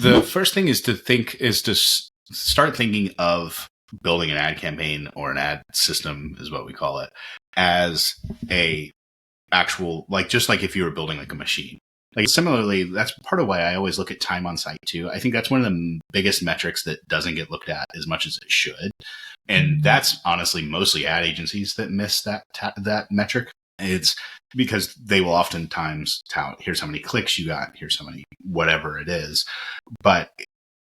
The first thing is to start thinking of building an ad campaign or an ad system, is what we call it, as a actual, just like if you were building like a machine. Like similarly, that's part of why I always look at time on site too. I think that's one of the biggest metrics that doesn't get looked at as much as it should. And that's honestly mostly ad agencies that miss that metric. It's because they will oftentimes tout, here's how many clicks you got, here's how many, whatever it is. But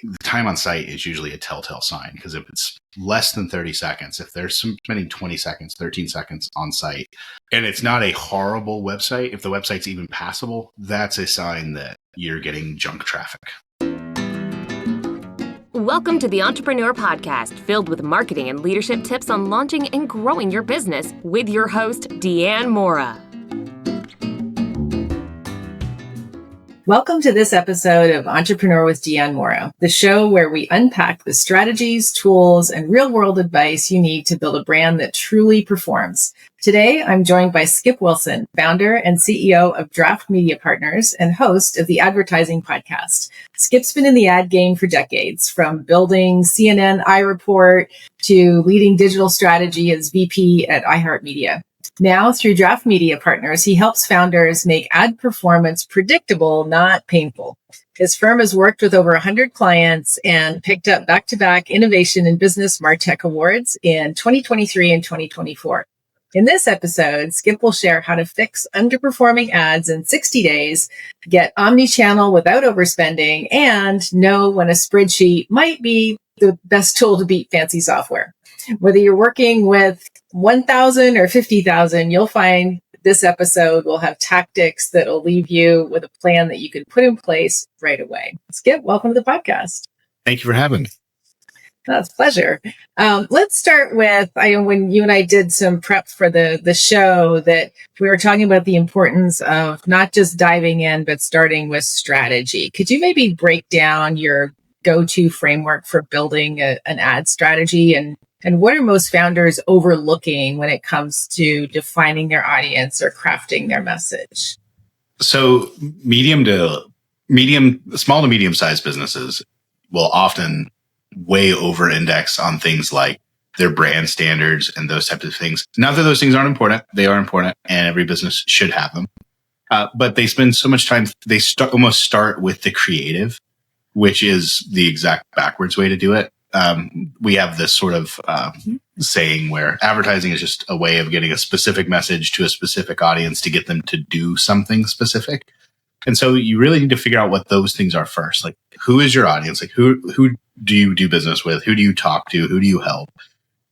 the time on site is usually a telltale sign, because if it's less than 30 seconds, if they're spending 20 seconds, 13 seconds on site, and it's not a horrible website, if the website's even passable, that's a sign that you're getting junk traffic. Welcome to the Entrepreneur Podcast, filled with marketing and leadership tips on launching and growing your business, with your host, Deanne Mora. Welcome to this episode of Entrepreneur with Deanne Mora, the show where we unpack the strategies, tools, and real-world advice you need to build a brand that truly performs. Today, I'm joined by Skip Wilson, founder and CEO of Draft Media Partners and host of the Advertising Podcast. Skip's been in the ad game for decades, from building CNN iReport to leading digital strategy as VP at iHeartMedia. Now, through Draft Media Partners, he helps founders make ad performance predictable, not painful. His firm has worked with over 100 clients and picked up back-to-back Innovation in Business MarTech Awards in 2023 and 2024. In this episode, Skip will share how to fix underperforming ads in 60 days, get omni-channel without overspending, and know when a spreadsheet might be the best tool to beat fancy software. Whether you're working with 1,000 or 50,000, you'll find this episode will have tactics that will leave you with a plan that you can put in place right away. Skip, welcome to the podcast. Thank you for having me. That's a pleasure. Let's start with, when you and I did some prep for the show, that we were talking about the importance of not just diving in, but starting with strategy. Could you maybe break down your go-to framework for building an ad strategy, and what are most founders overlooking when it comes to defining their audience or crafting their message? So small to medium-sized businesses will often way over-index on things like their brand standards and those types of things. Not that those things aren't important. They are important, and every business should have them. But they spend so much time, they almost start with the creative, which is the exact backwards way to do it. We have this sort of saying where advertising is just a way of getting a specific message to a specific audience to get them to do something specific. And so you really need to figure out what those things are first. Like, who is your audience? Like, who do you do business with? Who do you talk to? Who do you help?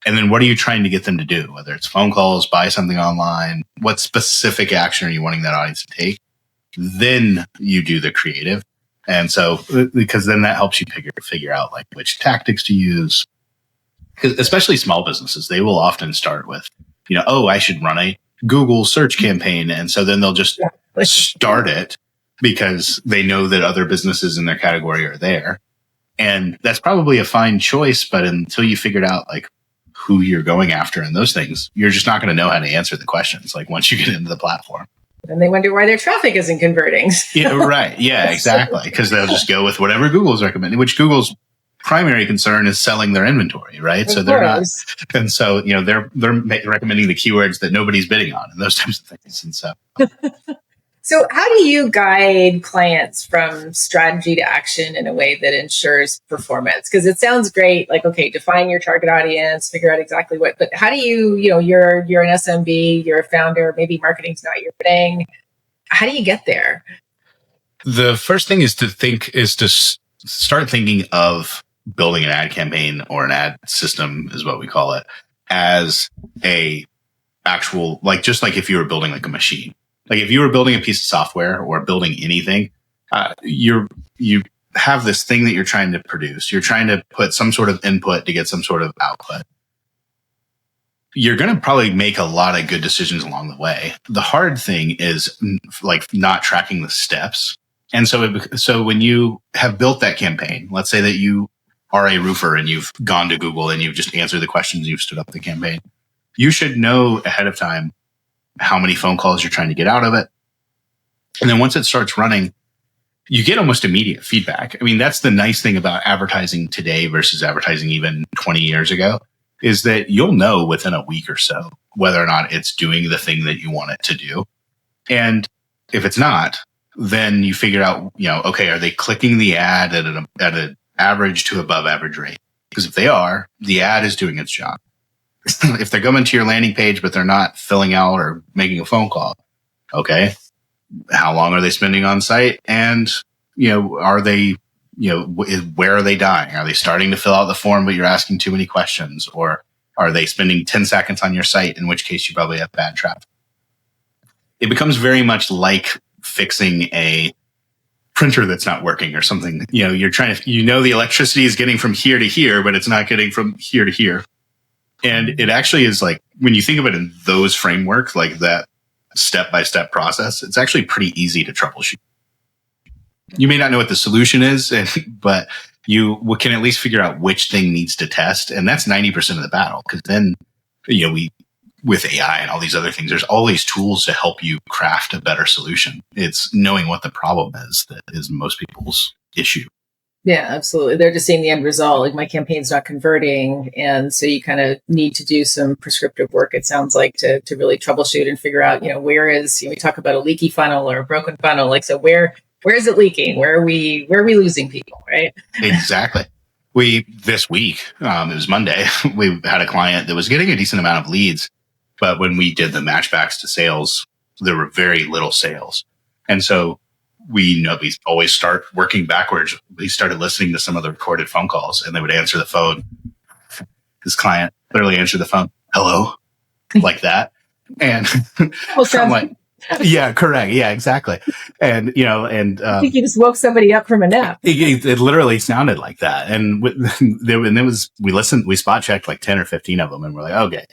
And then what are you trying to get them to do? Whether it's phone calls, buy something online, what specific action are you wanting that audience to take? Then you do the creative. And so, because then that helps you figure out like which tactics to use. Because especially small businesses, they will often start with, I should run a Google search campaign. And so then they'll just start it because they know that other businesses in their category are there. And that's probably a fine choice. But until you figured out like who you're going after and those things, you're just not going to know how to answer the questions. Like once you get into the platform. And they wonder why their traffic isn't converting. Yeah, right. Yeah, exactly. Because they'll just go with whatever Google's recommending, which Google's primary concern is selling their inventory, right? So they're not, and so they're recommending the keywords that nobody's bidding on and those types of things. And so, so how do you guide clients from strategy to action in a way that ensures performance? Because it sounds great, like, okay, define your target audience, figure out exactly what, but how do you're an SMB, you're a founder, maybe marketing's not your thing. How do you get there? The first thing is to start thinking of building an ad campaign or an ad system, is what we call it, as a actual, just like if you were building like a machine. Like if you were building a piece of software or building anything, you have this thing that you're trying to produce. You're trying to put some sort of input to get some sort of output. You're going to probably make a lot of good decisions along the way. The hard thing is like not tracking the steps. And so when you have built that campaign, let's say that you are a roofer and you've gone to Google and you've just answered the questions, you've stood up the campaign, you should know ahead of time how many phone calls you're trying to get out of it. And then once it starts running, you get almost immediate feedback. I mean, that's the nice thing about advertising today versus advertising even 20 years ago, is that you'll know within a week or so whether or not it's doing the thing that you want it to do. And if it's not, then you figure out, okay, are they clicking the ad at an average to above average rate? Because if they are, the ad is doing its job. If they're going to your landing page, but they're not filling out or making a phone call, okay, how long are they spending on site? And, are they, where are they dying? Are they starting to fill out the form, but you're asking too many questions? Or are they spending 10 seconds on your site, in which case you probably have bad traffic? It becomes very much like fixing a printer that's not working or something. You're trying to, the electricity is getting from here to here, but it's not getting from here to here. And it actually is like, when you think of it in those frameworks, like that step-by-step process, it's actually pretty easy to troubleshoot. You may not know what the solution is, but you can at least figure out which thing needs to test. And that's 90% of the battle. Because then, with AI and all these other things, there's all these tools to help you craft a better solution. It's knowing what the problem is that is most people's issue. Yeah, absolutely. They're just seeing the end result. Like, my campaign's not converting. And so you kind of need to do some prescriptive work, it sounds like, to really troubleshoot and figure out, where is, we talk about a leaky funnel or a broken funnel. Like, so where is it leaking? Where are we losing people, right? Exactly. This week, it was Monday, we had a client that was getting a decent amount of leads, but when we did the matchbacks to sales, there were very little sales. And so we always start working backwards. We started listening to some of the recorded phone calls, and they would answer the phone. This client literally answered the phone, "Hello," like that. And I'm like, yeah, correct. Yeah, exactly. And, I think you just woke somebody up from a nap. It literally sounded like that. And we spot checked like 10 or 15 of them, and we're like, okay.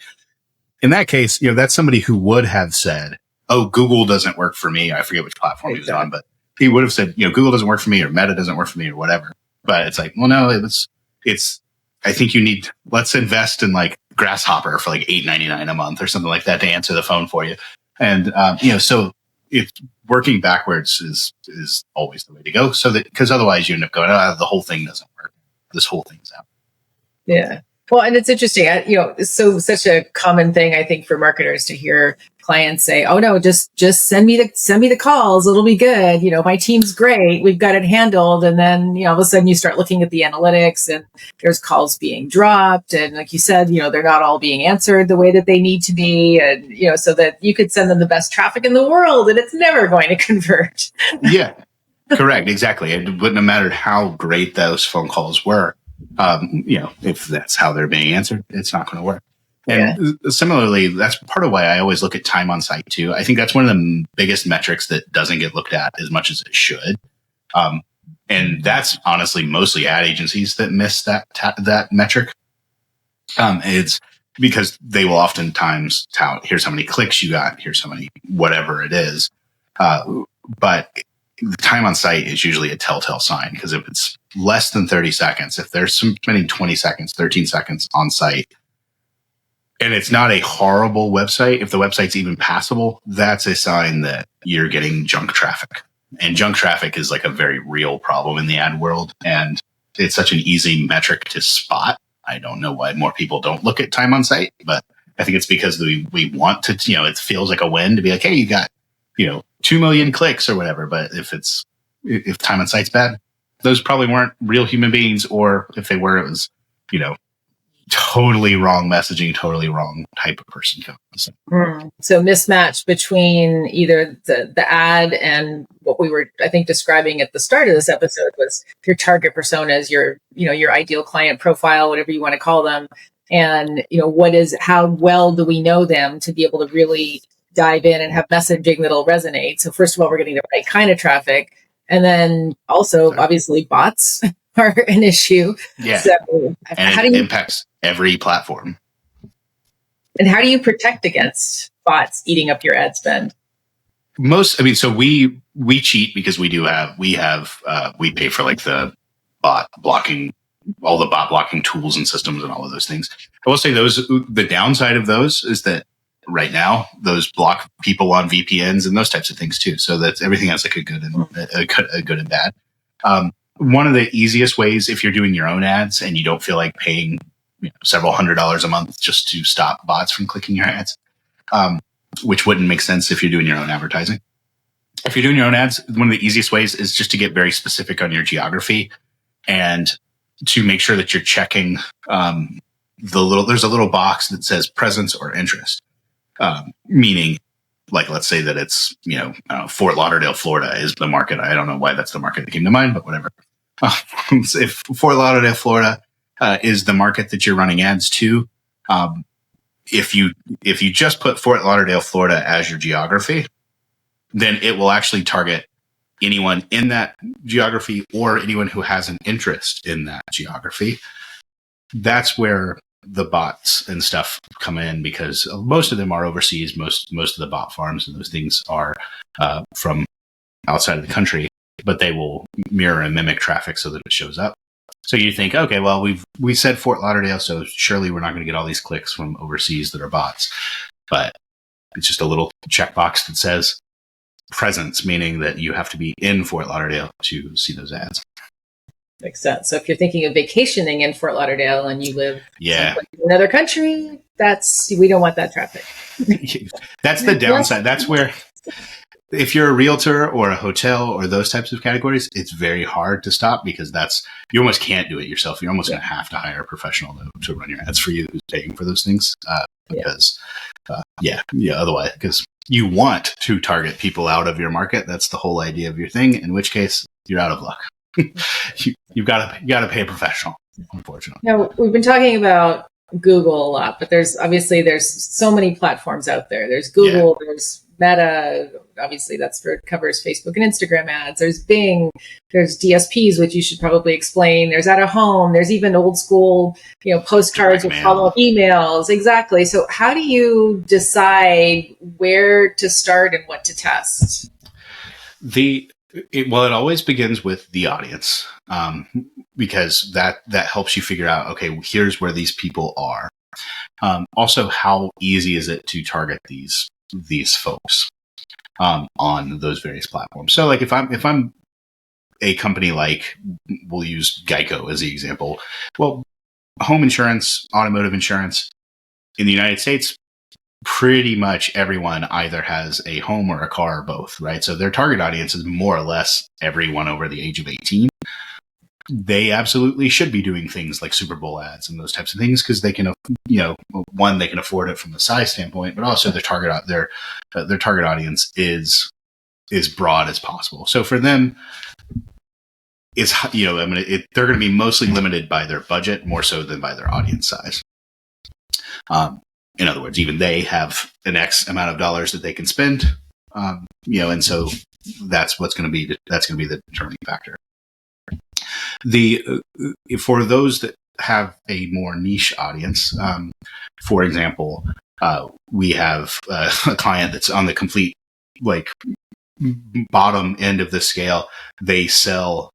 In that case, that's somebody who would have said, "Oh, Google doesn't work for me." I forget which platform he was on, but he would have said, Google doesn't work for me, or Meta doesn't work for me, or whatever. But it's like, well, no, I think let's invest in like Grasshopper for like $8.99 a month or something like that to answer the phone for you. And, so if working backwards is always the way to go. So that, because otherwise you end up going, the whole thing doesn't work. This whole thing's out. Yeah. Well, and it's interesting, so such a common thing, I think, for marketers to hear clients say, "Oh no, just send me the calls. It'll be good. My team's great. We've got it handled." And then, all of a sudden you start looking at the analytics, and there's calls being dropped. And like you said, they're not all being answered the way that they need to be. And, so that you could send them the best traffic in the world and it's never going to convert. Yeah, correct. Exactly. It wouldn't have mattered how great those phone calls were. If that's how they're being answered, it's not going to work. And similarly, that's part of why I always look at time on site too. I think that's one of the biggest metrics that doesn't get looked at as much as it should. And that's honestly mostly ad agencies that miss that metric. It's because they will oftentimes tout, here's how many clicks you got, here's how many, whatever it is. But the time on site is usually a telltale sign, because if it's less than 30 seconds, if they're spending 20 seconds, 13 seconds on site, and it's not a horrible website, if the website's even passable, that's a sign that you're getting junk traffic. And junk traffic is like a very real problem in the ad world. And it's such an easy metric to spot. I don't know why more people don't look at time on site, but I think it's because we want to, it feels like a win to be like, hey, you got, 2 million clicks or whatever. But if time on site's bad, those probably weren't real human beings, or if they were, it was, totally wrong messaging, totally wrong type of person. So mismatch between either the ad and what we were, I think, describing at the start of this episode was your target personas, your ideal client profile, whatever you want to call them. And, how well do we know them to be able to really dive in and have messaging that'll resonate? So first of all, we're getting the right kind of traffic. And then also, obviously, bots are an issue. Yeah. So and it impacts every platform. And how do you protect against bots eating up your ad spend? So we cheat because we pay for like the bot blocking, all the bot blocking tools and systems and all of those things. I will say the downside of those is that right now. Those block people on VPNs and those types of things too. So that's everything has like a good and bad. One of the easiest ways, if you're doing your own ads and you don't feel like paying several $100s a month just to stop bots from clicking your ads, which wouldn't make sense if you're doing your own advertising. If you're doing your own ads, one of the easiest ways is just to get very specific on your geography and to make sure that you're checking there's a little box that says presence or interest, meaning like, let's say that it's, Fort Lauderdale, Florida is the market. I don't know why that's the market that came to mind, but whatever. If Fort Lauderdale, Florida is the market that you're running ads to, if you just put Fort Lauderdale, Florida as your geography, then it will actually target anyone in that geography or anyone who has an interest in that geography. That's where the bots and stuff come in, because most of them are overseas. Most of the bot farms and those things are from outside of the country, but they will mirror and mimic traffic so that it shows up. So you think, okay, well, we said Fort Lauderdale, so surely we're not going to get all these clicks from overseas that are bots. But it's just a little checkbox that says presence, meaning that you have to be in Fort Lauderdale to see those ads. Makes sense. So if you're thinking of vacationing in Fort Lauderdale and you live in another country, we don't want that traffic. That's the downside. That's where, if you're a realtor or a hotel or those types of categories, it's very hard to stop, because you almost can't do it yourself. You're almost going to have to hire a professional to run your ads for you, who's paying for those things. Otherwise, because you want to target people out of your market. That's the whole idea of your thing, in which case you're out of luck. You've got to pay a professional, unfortunately. Now, we've been talking about Google a lot, but there's so many platforms out there. There's Google, there's Meta, obviously covers Facebook and Instagram ads. There's Bing, there's DSPs, which you should probably explain. There's Out of Home. There's even old school, postcards with follow-up emails. Exactly. So how do you decide where to start and what to test? It always begins with the audience, because that helps you figure out, okay, here's where these people are. Also, how easy is it to target these folks on those various platforms? So, like, if I'm a company like, we'll use Geico as the example. Well, home insurance, automotive insurance in the United States, pretty much everyone either has a home or a car or both, right? So their target audience is more or less everyone over the age of 18. They absolutely should be doing things like Super Bowl ads and those types of things, because they can, one, they can afford it from the size standpoint, but also their target audience is broad as possible. So for them, it's, they're going to be mostly limited by their budget more so than by their audience size. In other words, even they have an X amount of dollars that they can spend, and so that's going to be the determining factor. For those that have a more niche audience, for example, we have a client that's on the complete bottom end of the scale. They sell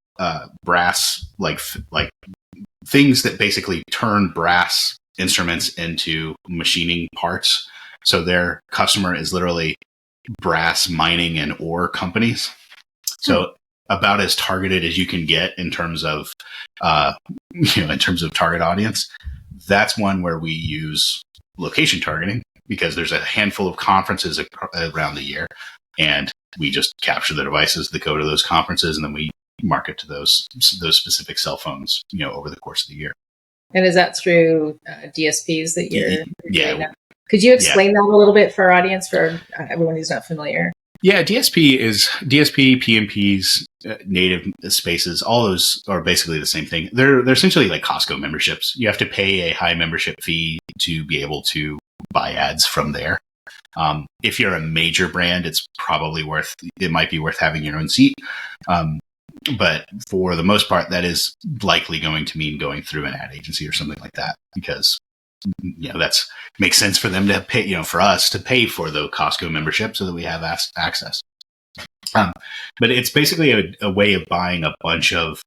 brass, like things that basically turn brass instruments into machining parts. So their customer is literally brass mining and ore companies. So about as targeted as you can get in terms of target audience. That's one where we use location targeting, because there's a handful of conferences around the year, and we just capture the devices that go to those conferences, and then we market to those specific cell phones, over the course of the year. And is that through DSPs that you're doing now? Could you explain that a little bit for our audience, for everyone who's not familiar? Yeah, DSP, PMPs, native spaces, all those are basically the same thing. They're essentially like Costco memberships. You have to pay a high membership fee to be able to buy ads from there. If you're a major brand, it might be worth having your own seat. But for the most part, that is likely going to mean going through an ad agency or something like that, because that's makes sense for them to pay, for us to pay for the Costco membership so that we have access. But it's basically a way of buying a bunch of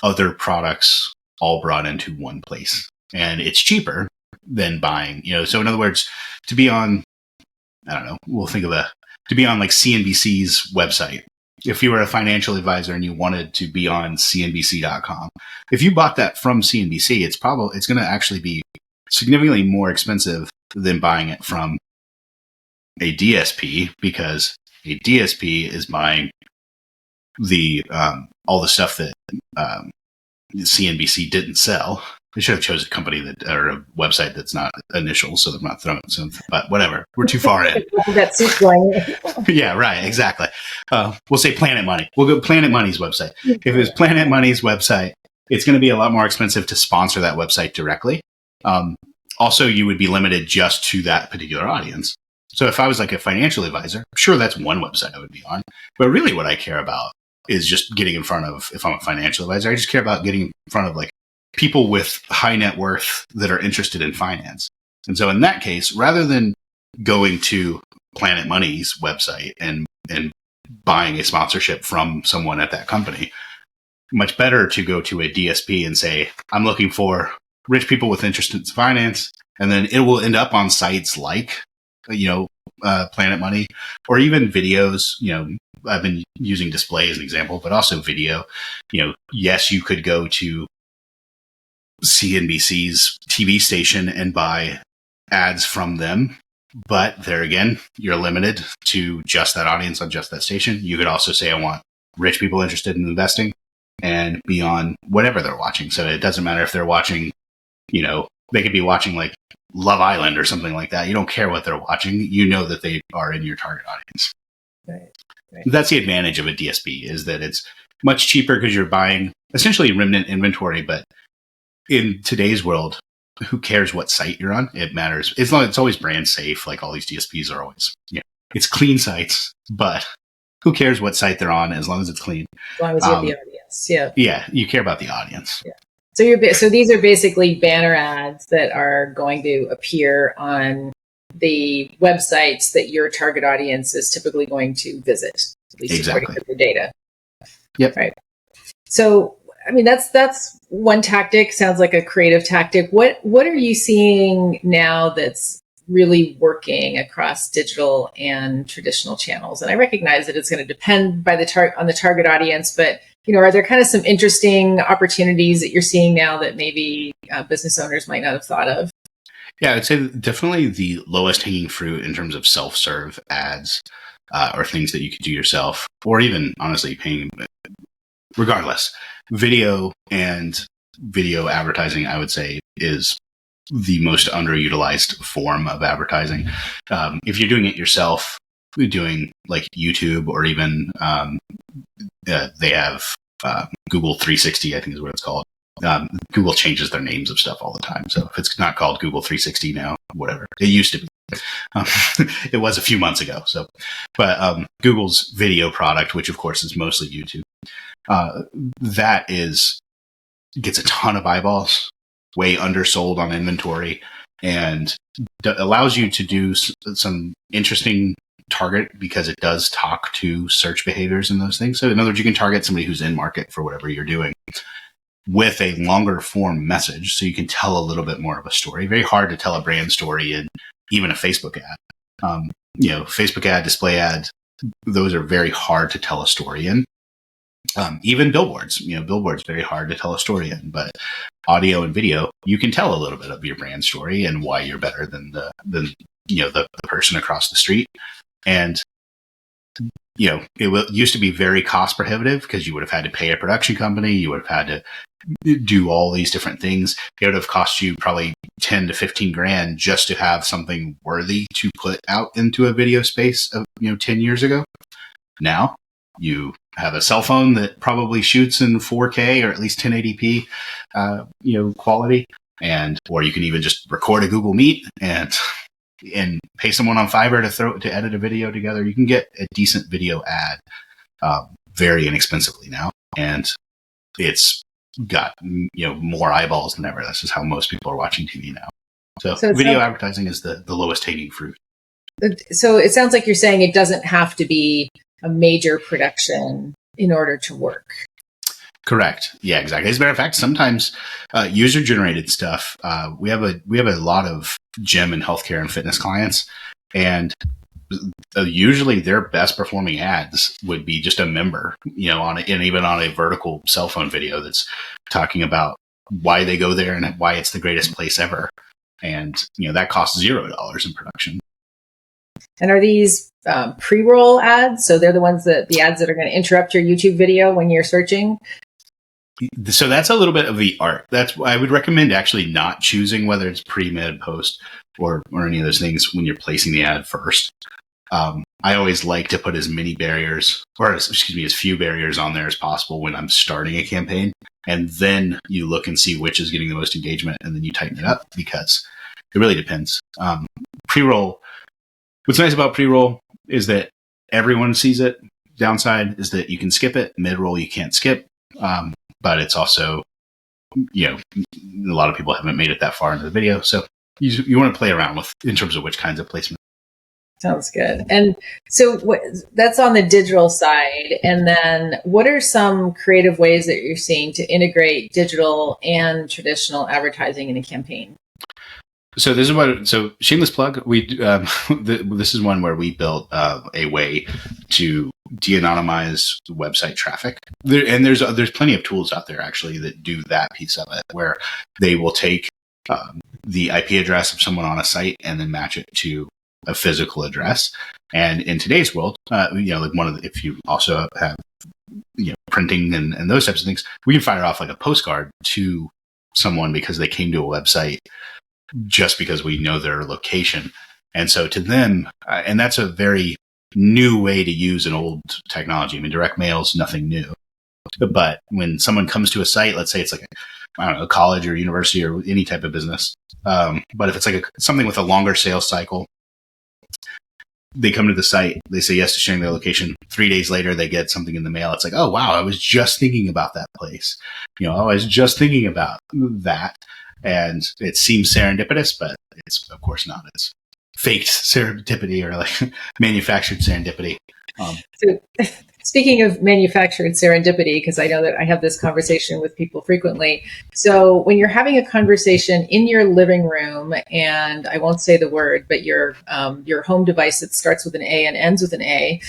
other products all brought into one place, and it's cheaper than buying. So in other words, to be on I don't know, we'll think of to be on like CNBC's website. If you were a financial advisor and you wanted to be on CNBC.com, if you bought that from CNBC, it's going to actually be significantly more expensive than buying it from a DSP, because a DSP is buying the all the stuff that CNBC didn't sell. They should have chosen a company or a website that's not initial, so they're not throwing some. But whatever, we're too far in. That's going. Yeah, right, exactly. We'll say Planet Money. We'll go Planet Money's website. If it's Planet Money's website, it's going to be a lot more expensive to sponsor that website directly. Also, you would be limited just to that particular audience. So if I was like a financial advisor, sure, that's one website I would be on. But really what I care about is just getting in front of, if I'm a financial advisor, I just care about getting in front of like people with high net worth that are interested in finance. And so in that case, rather than going to Planet Money's website and buying a sponsorship from someone at that company, much better to go to a DSP and say, I'm looking for rich people with interest in finance. And then it will end up on sites like, Planet Money, or even videos. I've been using display as an example, but also video. Yes, you could go to CNBC's TV station and buy ads from them, but there again, you're limited to just that audience on just that station. You could also say, I want rich people interested in investing, and be on whatever they're watching. So it doesn't matter if they're watching, they could be watching like Love Island or something like that. You don't care what they're watching. You know that they are in your target audience. Right. That's the advantage of a DSP, is that it's much cheaper because you're buying essentially remnant inventory. But in today's world, who cares what site you're on? It matters. It's always brand safe. Like all these DSPs are always, it's clean sites, but who cares what site they're on as long as it's clean? As long as you have the audience. Yeah. Yeah. You care about the audience. Yeah. So these are basically banner ads that are going to appear on the websites that your target audience is typically going to visit, at least according to the data. Yep. Right. So, that's one tactic. Sounds like a creative tactic. What are you seeing now that's really working across digital and traditional channels? And I recognize that it's going to depend on the target audience, but are there kind of some interesting opportunities that you're seeing now that maybe business owners might not have thought of? Yeah, I'd say definitely the lowest hanging fruit in terms of self-serve ads or things that you could do yourself, or even honestly paying. Regardless, video and video advertising, I would say, is the most underutilized form of advertising. If you're doing it yourself, doing like YouTube, or even they have Google 360, I think is what it's called. Google changes their names of stuff all the time. So if it's not called Google 360 now, whatever. It used to be. It was a few months ago. But Google's video product, which of course is mostly YouTube, that gets a ton of eyeballs, way undersold on inventory, and allows you to do some interesting target, because it does talk to search behaviors and those things. So in other words, you can target somebody who's in market for whatever you're doing with a longer form message, so you can tell a little bit more of a story. Very hard to tell a brand story in even a Facebook ad. Facebook ad, display ad, those are very hard to tell a story in. Even billboards, billboards very hard to tell a story in, but audio and video, you can tell a little bit of your brand story and why you're better than the person across the street. And it used to be very cost prohibitive, because you would have had to pay a production company, you would have had to do all these different things. It would have cost you probably 10 to 15 grand just to have something worthy to put out into a video space of 10 years ago. Now you have a cell phone that probably shoots in 4K or at least 1080p quality, or you can even just record a Google Meet and pay someone on Fiverr to edit a video together. You can get a decent video ad very inexpensively now, and it's got more eyeballs than ever. This is how most people are watching TV now. So video advertising is the lowest hanging fruit. So it sounds like you're saying it doesn't have to be a major production in order to work. Correct. Yeah, exactly. As a matter of fact, sometimes user generated stuff. We have a lot of gym and healthcare and fitness clients, and usually their best performing ads would be just a member, and even on a vertical cell phone video that's talking about why they go there and why it's the greatest place ever. And, that costs $0 in production. And are these pre-roll ads? So they're the ads that are going to interrupt your YouTube video when you're searching? So that's a little bit of the art. That's why I would recommend actually not choosing whether it's pre, mid, post, or any of those things when you're placing the ad first. I always like to put as few barriers on there as possible when I'm starting a campaign. And then you look and see which is getting the most engagement, and then you tighten it up, because it really depends. Pre-roll. What's nice about pre-roll is that everyone sees it. Downside is that you can skip it. Mid-roll, you can't skip. But it's also, a lot of people haven't made it that far into the video. So you want to play around with in terms of which kinds of placement. Sounds good. And so that's on the digital side. And then what are some creative ways that you're seeing to integrate digital and traditional advertising in a campaign? So shameless plug. This is one where we built a way to de-anonymize website traffic. There's plenty of tools out there actually that do that piece of it, where they will take the IP address of someone on a site and then match it to a physical address. And in today's world, if you also have printing and those types of things, we can fire off like a postcard to someone because they came to a website just because we know their location. And so to them, and that's a very new way to use an old technology. I mean, direct mail is nothing new. But when someone comes to a site, let's say it's like a college or university or any type of business. But if it's like something with a longer sales cycle, they come to the site, they say yes to sharing their location. 3 days later, they get something in the mail. It's like, oh, wow, I was just thinking about that place. I was just thinking about that. And it seems serendipitous, but it's of course not. It's faked serendipity or like manufactured serendipity. So, speaking of manufactured serendipity, because I know that I have this conversation with people frequently. So when you're having a conversation in your living room, and I won't say the word, but your home device that starts with an A and ends with an A,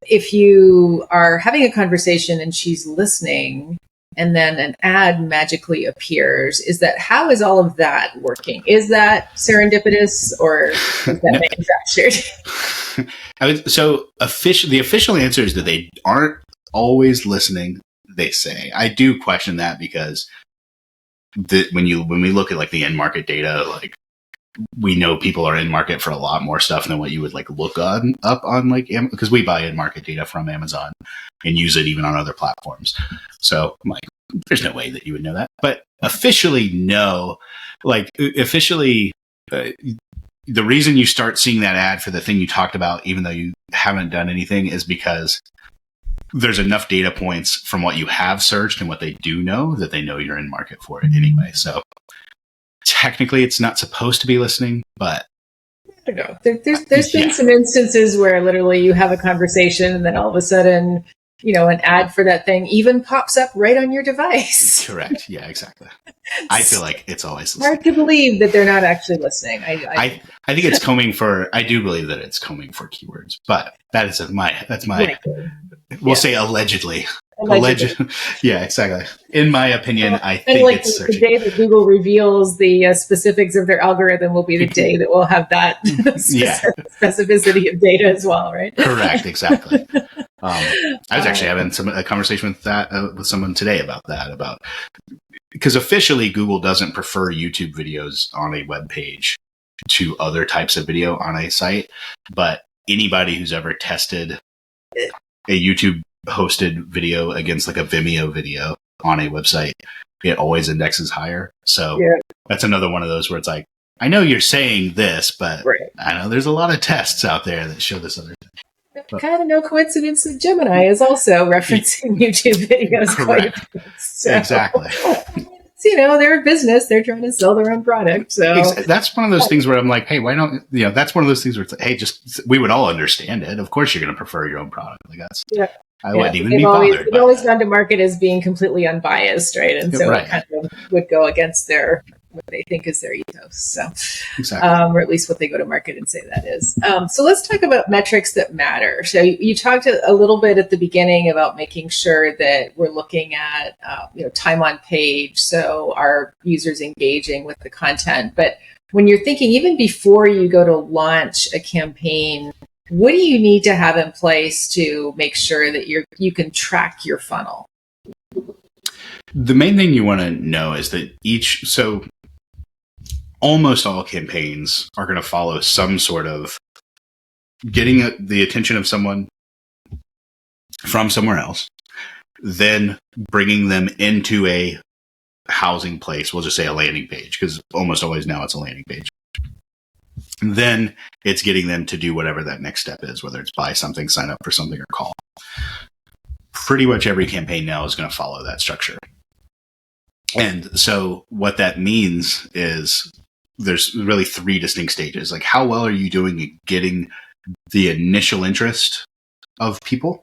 if you are having a conversation and she's listening, and then an ad magically appears, how is all of that working? Is that serendipitous or is that manufactured? So the official answer is that they aren't always listening, they say. I do question that because when we look at like the end market data, like we know people are in market for a lot more stuff than what you would like look up on like, because we buy in market data from Amazon and use it even on other platforms. So I'm like, there's no way that you would know that. But officially, no. Like officially, the reason you start seeing that ad for the thing you talked about, even though you haven't done anything, is because there's enough data points from what you have searched and what they do know that they know you're in market for it anyway. So technically, it's not supposed to be listening, but I don't know. There's been some instances where literally you have a conversation and then all of a sudden, an ad for that thing even pops up right on your device. Correct. Yeah, exactly. I feel like it's always listening. Hard to believe that they're not actually listening. I think it's combing for, I do believe that it's combing for keywords, but that's my, we'll say allegedly. Yeah, exactly. In my opinion, I think like it's the day that Google reveals the specifics of their algorithm will be the day that we'll have that specificity of data as well, right? Correct, exactly. I was actually having a conversation with someone today about because officially Google doesn't prefer YouTube videos on a web page to other types of video on a site, but anybody who's ever tested a YouTube hosted video against like a Vimeo video on a website, it always indexes higher. So that's another one of those where it's like, I know you're saying this, but I know there's a lot of tests out there that show this other thing. But, kind of no coincidence that Gemini is also referencing YouTube videos. Correct. So, exactly. They're a business. They're trying to sell their own product. So that's one of those things where I'm like, hey, why don't, that's one of those things where it's like, hey, we would all understand it. Of course you're going to prefer your own product. Like that's, I wouldn't even be bothered. They've always gone to market as being completely unbiased, right? And so it kind of would go against their what they think is their ethos. So, Exactly. or at least what they go to market and say that is. So let's talk about metrics that matter. So you talked a little bit at the beginning about making sure that we're looking at, time on page. So our users engaging with the content. But when you're thinking, even before you go to launch a campaign, what do you need to have in place to make sure that you can track your funnel? The main thing you want to know is that so almost all campaigns are going to follow some sort of getting the attention of someone from somewhere else, then bringing them into a housing place. We'll just say a landing page, because almost always now it's a landing page. Then it's getting them to do whatever that next step is, whether it's buy something, sign up for something, or call. Pretty much every campaign now is going to follow that structure. And so what that means is there's really 3 distinct stages. Like, how well are you doing at getting the initial interest of people?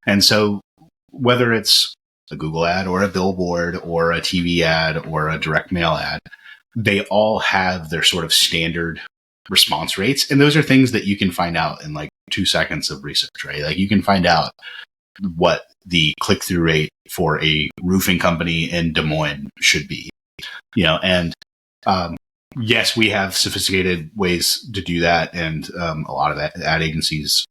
And so whether it's a Google ad or a billboard or a TV ad or a direct mail ad, they all have their sort of standard response rates. And those are things that you can find out in like 2 seconds of research, right? Like, you can find out what the click-through rate for a roofing company in Des Moines should be, and yes, we have sophisticated ways to do that. And a lot of ad agencies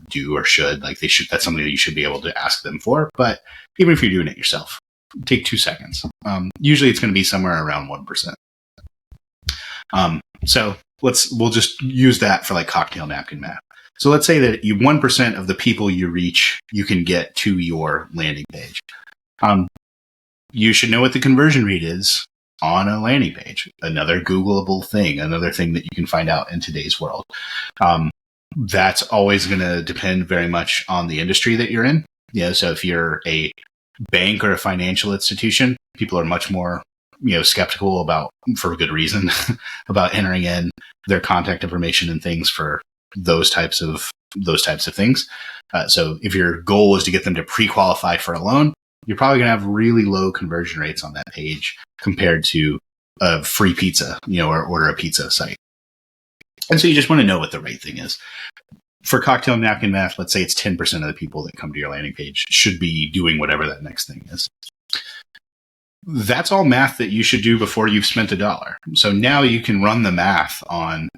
do or should, like they should, that's something that you should be able to ask them for. But even if you're doing it yourself, take 2 seconds. Usually it's going to be somewhere around 1%. So we'll just use that for like cocktail napkin math. So let's say that 1% of the people you reach, you can get to your landing page. You should know what the conversion rate is on a landing page. Another Googleable thing, another thing that you can find out in today's world. That's always going to depend very much on the industry that you're in. So if you're a bank or a financial institution, people are much more skeptical about, for good reason, about entering in their contact information and things for those types of things. So if your goal is to get them to pre-qualify for a loan, you're probably going to have really low conversion rates on that page compared to a free pizza, or order a pizza site. And so you just want to know what the right thing is. For cocktail napkin math, let's say it's 10% of the people that come to your landing page should be doing whatever that next thing is. That's all math that you should do before you've spent $1. So now you can run the math on,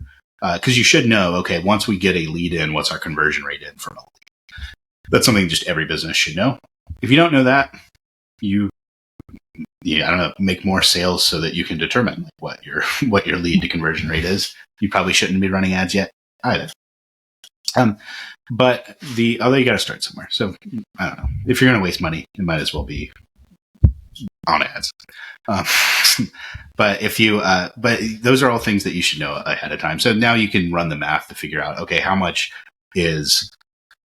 because you should know, okay, once we get a lead in, what's our conversion rate in from a lead? That's something just every business should know. If you don't know that, make more sales so that you can determine what your lead to conversion rate is. You probably shouldn't be running ads yet either. But you got to start somewhere. So I don't know. If you're going to waste money, it might as well be on ads. But those are all things that you should know ahead of time. So now you can run the math to figure out, okay, how much is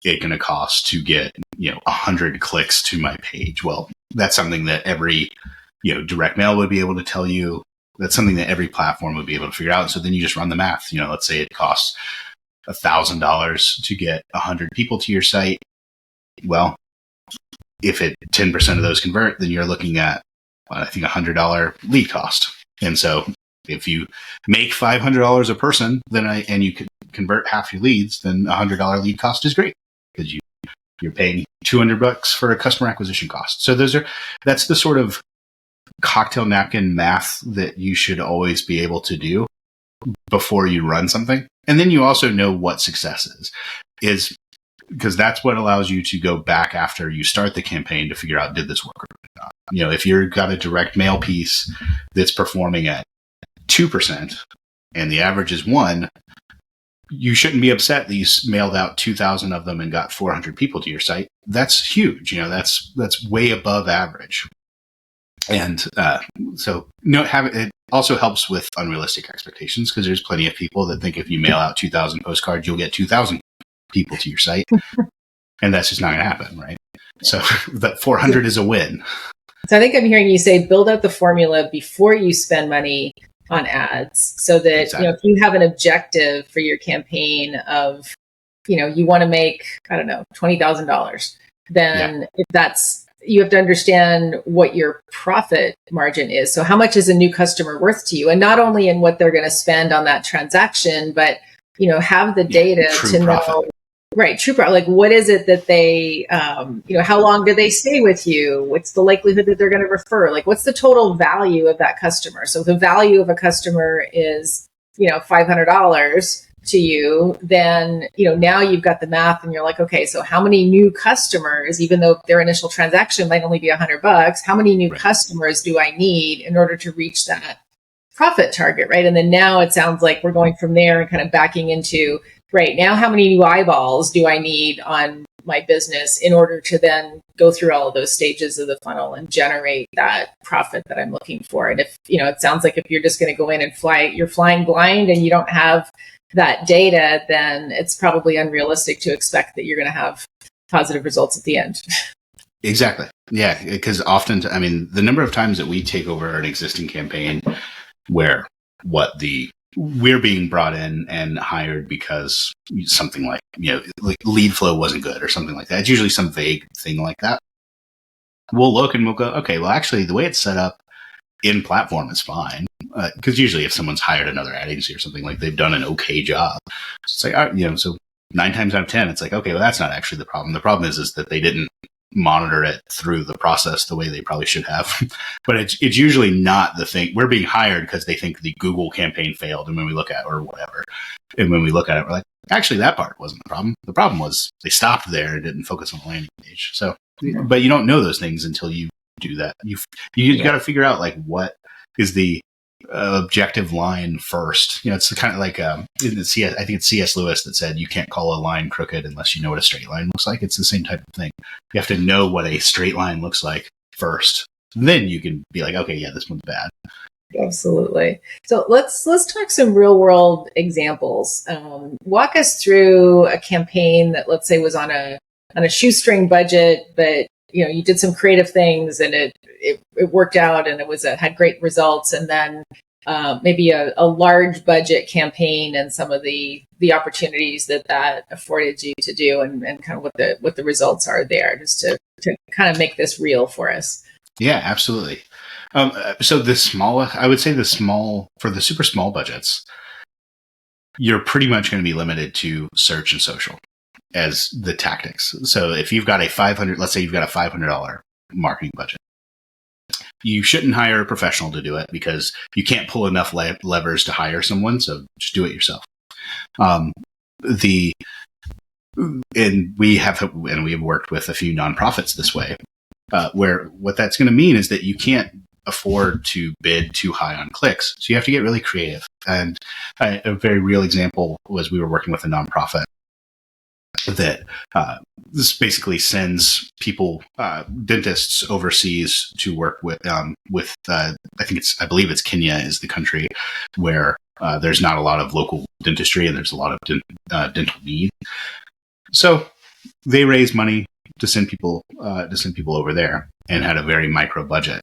it going to cost to get 100 clicks to my page? Well, that's something that every direct mail would be able to tell you. That's something that every platform would be able to figure out. So then you just run the math. Let's say it costs $1,000 to get 100 people to your site. Well, if 10% of those convert, then you're looking at, I think, $100 lead cost. And so if you make $500 a person, and you can convert half your leads, then $100 lead cost is great, because you're paying $200 for a customer acquisition cost. So that's the sort of cocktail napkin math that you should always be able to do before you run something. And then you also know what success is because that's what allows you to go back after you start the campaign to figure out, did this work or not? If you've got a direct mail piece that's performing at 2% and the average is 1, you shouldn't be upset that you mailed out 2,000 of them and got 400 people to your site. That's huge. That's way above average. And it also helps with unrealistic expectations, because there's plenty of people that think if you mail out 2,000 postcards, you'll get 2,000 people to your site. And that's just not going to happen, right? So that 400 is a win. So I think I'm hearing you say build out the formula before you spend money on ads, so that, exactly. If you have an objective for your campaign of, you want to make, I don't know, $20,000, then if that's you have to understand what your profit margin is. So how much is a new customer worth to you? And not only in what they're going to spend on that transaction, but, have the data to know, right, true profit. Like, what is it that they, how long do they stay with you? What's the likelihood that they're going to refer? Like, what's the total value of that customer? So if the value of a customer is, $500 to you, then, now you've got the math and you're like, okay, so how many new customers, even though their initial transaction might only be $100, how many new customers do I need in order to reach that profit target, right? And then now it sounds like we're going from there and kind of backing into, right, now how many new eyeballs do I need on my business in order to then go through all of those stages of the funnel and generate that profit that I'm looking for. And if, it sounds like if you're just going to go in and you're flying blind and you don't have that data, then it's probably unrealistic to expect that you're going to have positive results at the end. Exactly. Yeah. Because often, the number of times that we take over an existing campaign where we're being brought in and hired because something like lead flow wasn't good or something like that. It's usually some vague thing like that. We'll look and we'll go, okay, well, actually, the way it's set up in platform is fine. Because usually if someone's hired another ad agency or something, like they've done an okay job. So it's like, so 9 times out of 10, it's like, okay, well, that's not actually the problem. The problem is that they didn't monitor it through the process the way they probably should have. But it's usually not the thing. We're being hired because they think the Google campaign failed. And when we look at or whatever, and when we look at it, we're like, actually, that part wasn't the problem. The problem was they stopped there and didn't focus on the landing page. So, but you don't know those things until you do that. You got to figure out like what is the objective line first. It's kind of like I think it's C.S. Lewis that said you can't call a line crooked unless you know what a straight line looks like. It's the same type of thing. You have to know what a straight line looks like first. Then you can be like, okay, yeah, this one's bad. Absolutely. So let's talk some real world examples. Walk us through a campaign that, let's say, was on a shoestring budget, but you did some creative things and it worked out and it had great results. And then maybe a large budget campaign and some of the opportunities that afforded you to do and kind of what the results are there, just to kind of make this real for us. Yeah, absolutely. So I would say for the super small budgets, you're pretty much going to be limited to search and social as the tactics. So if you've got let's say you've got a $500 marketing budget, you shouldn't hire a professional to do it because you can't pull enough levers to hire someone. So just do it yourself. And we have worked with a few nonprofits this way, where what that's going to mean is that you can't afford to bid too high on clicks. So you have to get really creative. And a very real example was we were working with a nonprofit that this basically sends people, dentists overseas to work with I believe it's Kenya is the country where there's not a lot of local dentistry and there's a lot of dental need. So they raise money to send people over there and had a very micro budget.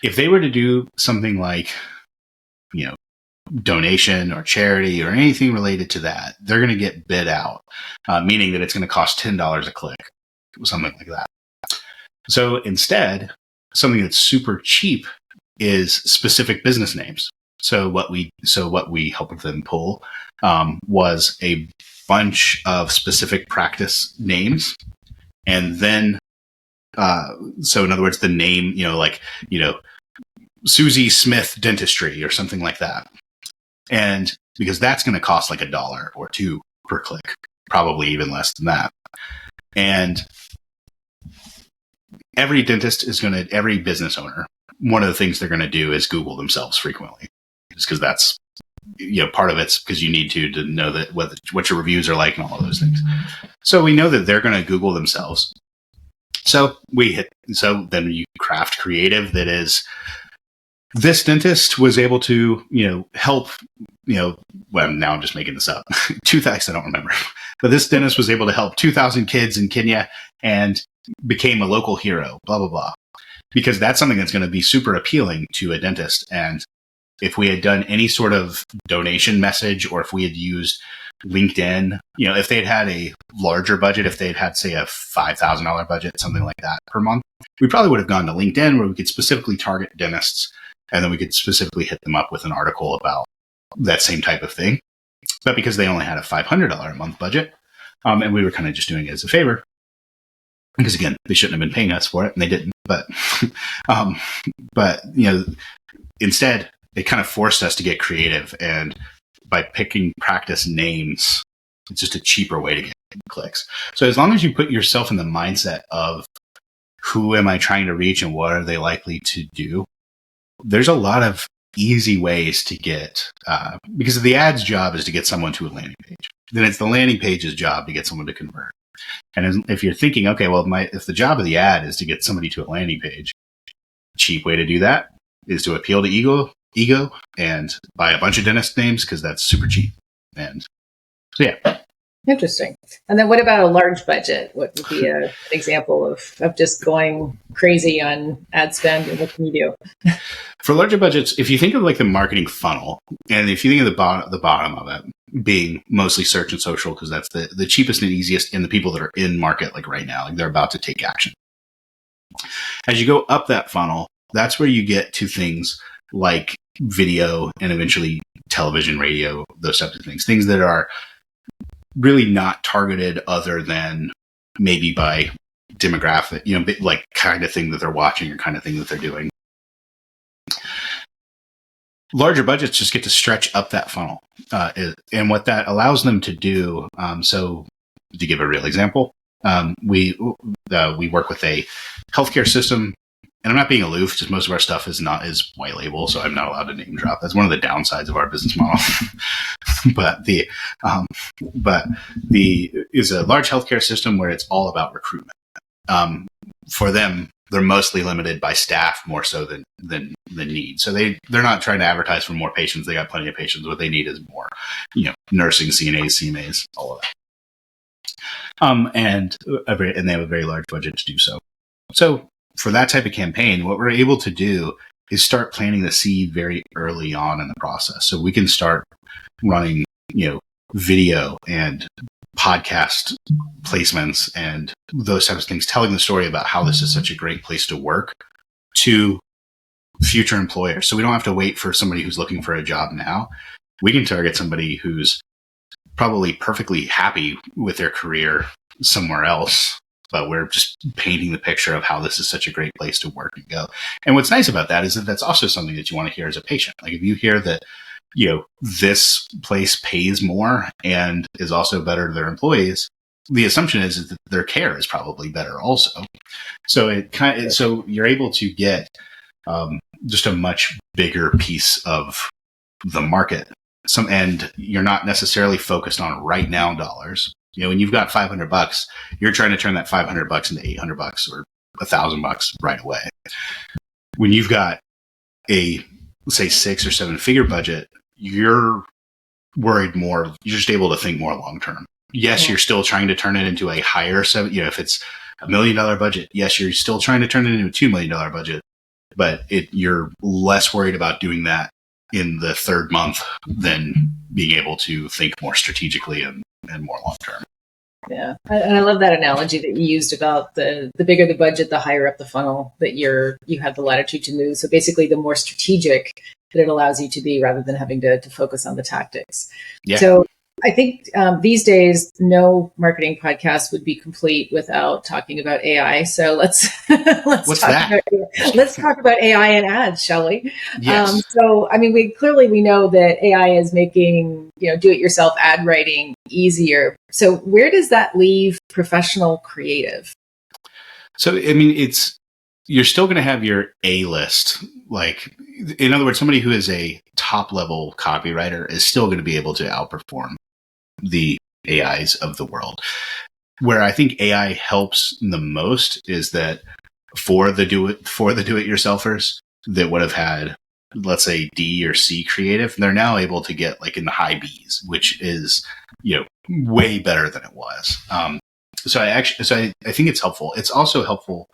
If they were to do something like, donation or charity or anything related to that, they're going to get bid out, meaning that it's going to cost $10 a click, something like that. So instead, something that's super cheap is specific business names. So what we helped them pull was a bunch of specific practice names, and then so in other words, the name, Susie Smith Dentistry or something like that. And because that's going to cost like $1 or $2 per click, probably even less than that. And every business owner, one of the things they're going to do is Google themselves frequently, just because that's, part of it's because you need to know that what your reviews are like and all of those things. So we know that they're going to Google themselves. So then you craft creative that is, this dentist was able to, help, well, now I'm just making this up. 2,000, I don't remember. But this dentist was able to help 2,000 kids in Kenya and became a local hero, blah, blah, blah. Because that's something that's going to be super appealing to a dentist. And if we had done any sort of donation message, or if we had used LinkedIn, if they'd had a larger budget, if they'd had, say, a $5,000 budget, something like that per month, we probably would have gone to LinkedIn where we could specifically target dentists, and then we could specifically hit them up with an article about that same type of thing. But because they only had a $500 a month budget, and we were kind of just doing it as a favor, because again, they shouldn't have been paying us for it, and they didn't. But, instead, it kind of forced us to get creative, and by picking practice names, it's just a cheaper way to get clicks. So as long as you put yourself in the mindset of who am I trying to reach and what are they likely to do, there's a lot of easy ways to get, because the ad's job is to get someone to a landing page. Then it's the landing page's job to get someone to convert. And if you're thinking, okay, well, if the job of the ad is to get somebody to a landing page, a cheap way to do that is to appeal to ego and buy a bunch of dentist names, because that's super cheap. And so, yeah. Interesting. And then what about a large budget? What would be an example of just going crazy on ad spend, and what can you do? For larger budgets, if you think of like the marketing funnel, and if you think of the bottom of it being mostly search and social, because that's the cheapest and easiest, and the people that are in market like right now, like they're about to take action. As you go up that funnel, that's where you get to things like video and eventually television, radio, those types of things that are really not targeted other than maybe by demographic, like kind of thing that they're watching or kind of thing that they're doing. Larger budgets just get to stretch up that funnel. And what that allows them to do, so to give a real example, we work with a healthcare system, and I'm not being aloof, just most of our stuff is white label, so I'm not allowed to name drop. That's one of the downsides of our business model. but is a large healthcare system where it's all about recruitment. For them, they're mostly limited by staff more so than need. So they're not trying to advertise for more patients. They got plenty of patients. What they need is more, nursing, CNAs, CMAs, all of that. And they have a very large budget to do so. So for that type of campaign, what we're able to do is start planting the seed very early on in the process. So we can start running, video and podcast placements and those types of things, telling the story about how this is such a great place to work to future employers. So we don't have to wait for somebody who's looking for a job now. We can target somebody who's probably perfectly happy with their career somewhere else, but we're just painting the picture of how this is such a great place to work and go. And what's nice about that is that that's also something that you want to hear as a patient. Like if you hear that, this place pays more and is also better to their employees, the assumption is that their care is probably better also. So so you're able to get just a much bigger piece of the market. And you're not necessarily focused on right now dollars. When you've got $500, you're trying to turn that $500 into $800 or $1,000 right away. When you've got a, let's say, 6 or 7 figure budget, you're worried more. You're just able to think more long term. Yes, you're still trying to turn it into a higher if it's $1 million budget, yes, you're still trying to turn it into a $2 million budget, but you're less worried about doing that in the third month than being able to think more strategically and more long term. Yeah. And I love that analogy that you used about the bigger the budget, the higher up the funnel that you have the latitude to move. So basically the more strategic that it allows you to be rather than having to focus on the tactics. Yeah. So I think these days, no marketing podcast would be complete without talking about AI. So let's talk about AI and ads, shall we? Yes. We know that AI is making do-it-yourself ad writing easier. So where does that leave professional creative? So you're still going to have your A list. Like, in other words, somebody who is a top level copywriter is still going to be able to outperform the AIs of the world. Where I think AI helps the most is that for the do-it-yourselfers that would have had, let's say, D or C creative, they're now able to get like in the high Bs, which is way better than it was. So I think it's helpful. It's also helpful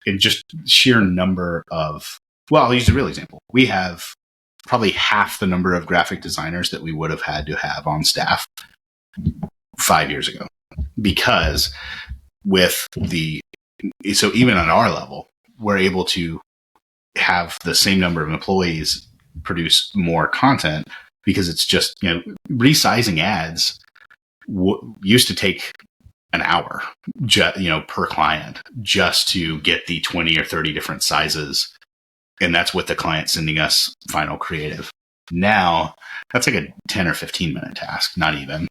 in just sheer number of. Well, I'll use a real example. We have probably half the number of graphic designers that we would have had to have on staff 5 years ago, because so even on our level, we're able to have the same number of employees produce more content, because it's just, resizing ads used to take an hour, per client, just to get the 20 or 30 different sizes. And that's with the client sending us final creative. Now that's like a 10 or 15 minute task, not even,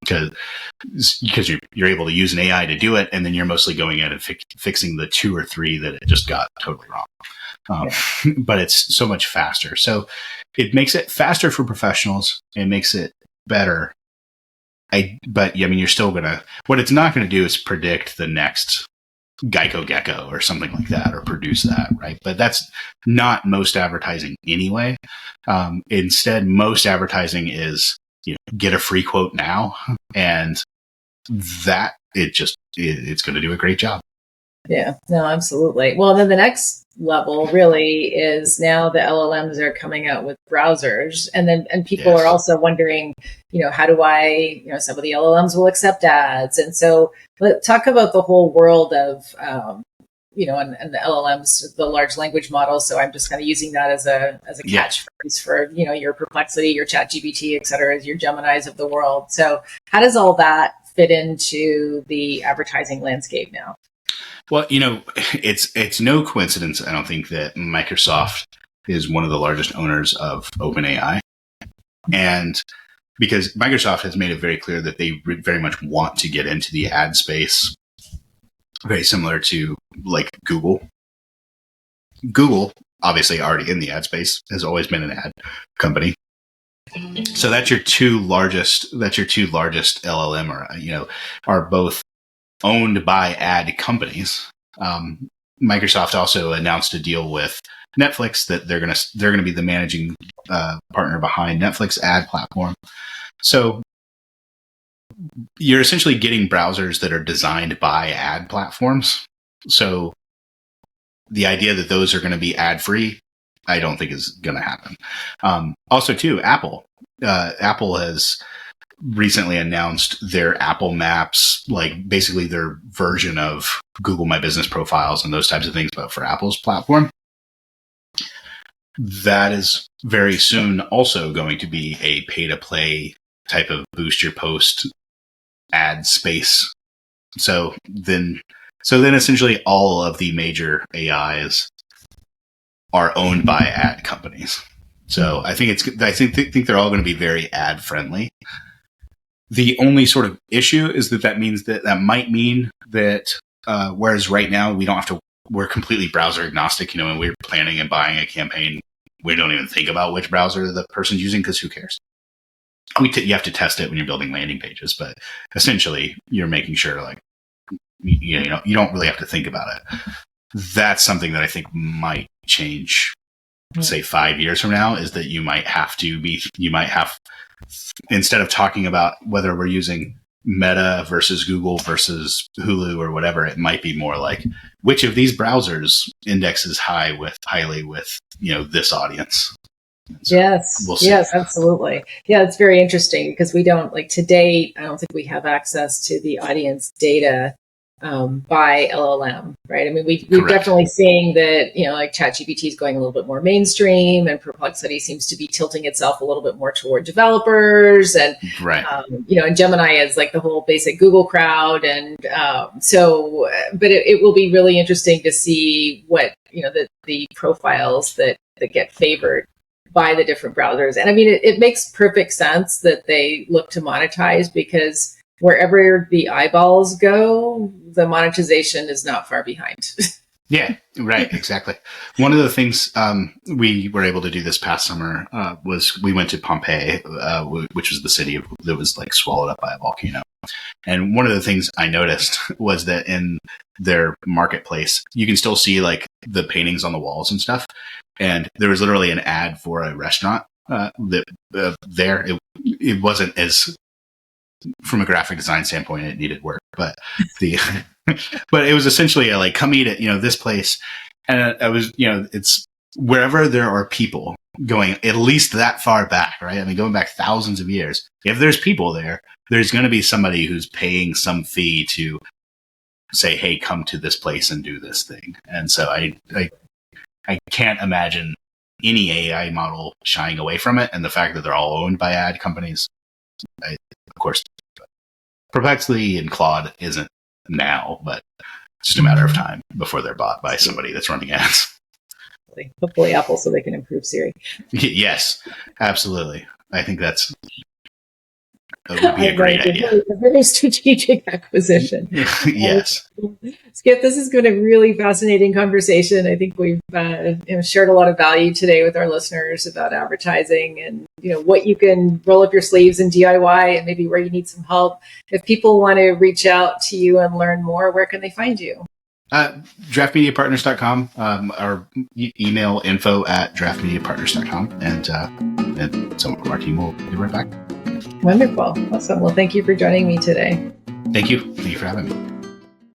because you're able to use an AI to do it. And then you're mostly going in and fixing the 2 or 3 that it just got totally wrong. But it's so much faster. So it makes it faster for professionals. It makes it better. You're still what it's not going to do is predict the next Geico Gecko or something like that, or produce that, right? But that's not most advertising anyway. Instead, most advertising is, get a free quote now, and that it's going to do a great job. Yeah, no, absolutely. Well, then the next level really is now the LLMs are coming out with browsers, and people are also wondering, how do I, some of the LLMs will accept ads. And so let's talk about the whole world of, and the LLMs, the large language models. So I'm just kind of using that as a catchphrase for, your Perplexity, your ChatGPT, et cetera, your Geminis of the world. So how does all that fit into the advertising landscape now? Well, it's no coincidence, I don't think, that Microsoft is one of the largest owners of OpenAI. And because Microsoft has made it very clear that they very much want to get into the ad space, very similar to like Google. Google, obviously already in the ad space, has always been an ad company. So that's your two largest LLM, are both owned by ad companies. Microsoft also announced a deal with Netflix that they're gonna be the managing partner behind Netflix ad platform. So you're essentially getting browsers that are designed by ad platforms. So the idea that those are going to be ad free, I don't think is going to happen. Also, too, Apple has recently announced their Apple Maps, like basically their version of Google My Business profiles and those types of things, but for Apple's platform. That is very soon also going to be a pay-to-play type of boost your post ad space. So then essentially all of the major AIs are owned by ad companies. So I think they're all going to be very ad friendly. The only sort of issue is that means that might mean that whereas right now we're completely browser agnostic. When we're planning and buying a campaign, we don't even think about which browser the person's using, because who cares? You have to test it when you're building landing pages, but essentially you're making sure you don't really have to think about it. That's something that I think might change, say 5 years from now, is that you might have, instead of talking about whether we're using Meta versus Google versus Hulu or whatever, it might be more like, which of these browsers indexes highly with this audience. So yes. We'll see. Yes, absolutely. Yeah, it's very interesting because we don't, to date, I don't think we have access to the audience data by LLM, right? I mean, we're definitely seeing that, ChatGPT is going a little bit more mainstream, and Perplexity seems to be tilting itself a little bit more toward developers, and and Gemini is like the whole basic Google crowd, and but it will be really interesting to see what the profiles that get favored by the different browsers. And I mean, it makes perfect sense that they look to monetize, because wherever the eyeballs go, the monetization is not far behind. Yeah, right. Exactly. One of the things we were able to do this past summer was we went to Pompeii, which was the city that was swallowed up by a volcano. And one of the things I noticed was that in their marketplace, you can still see the paintings on the walls and stuff. And there was literally an ad for a restaurant there. It wasn't as, from a graphic design standpoint, it needed work, but but it was essentially come eat at this place. And I was it's wherever there are people, going at least that far back, right? I mean, going back thousands of years. If there's people there, there's going to be somebody who's paying some fee to say, hey, come to this place and do this thing. And so I can't imagine any AI model shying away from it. And the fact that they're all owned by ad companies, of course, Perplexity and Claude isn't now, but it's just a matter of time before they're bought by somebody that's running ads. Hopefully Apple, so they can improve Siri. Yes, absolutely. I think that would be a great idea. A very strategic acquisition. Yes. Skip, this has been a really fascinating conversation. I think we've shared a lot of value today with our listeners about advertising and what you can roll up your sleeves and DIY and maybe where you need some help. If people want to reach out to you and learn more, where can they find you? Draftmediapartners.com, our email info@draftmediapartners.com, and someone from our team will be right back. Wonderful. Awesome. Well, thank you for joining me today. Thank you. Thank you for having me.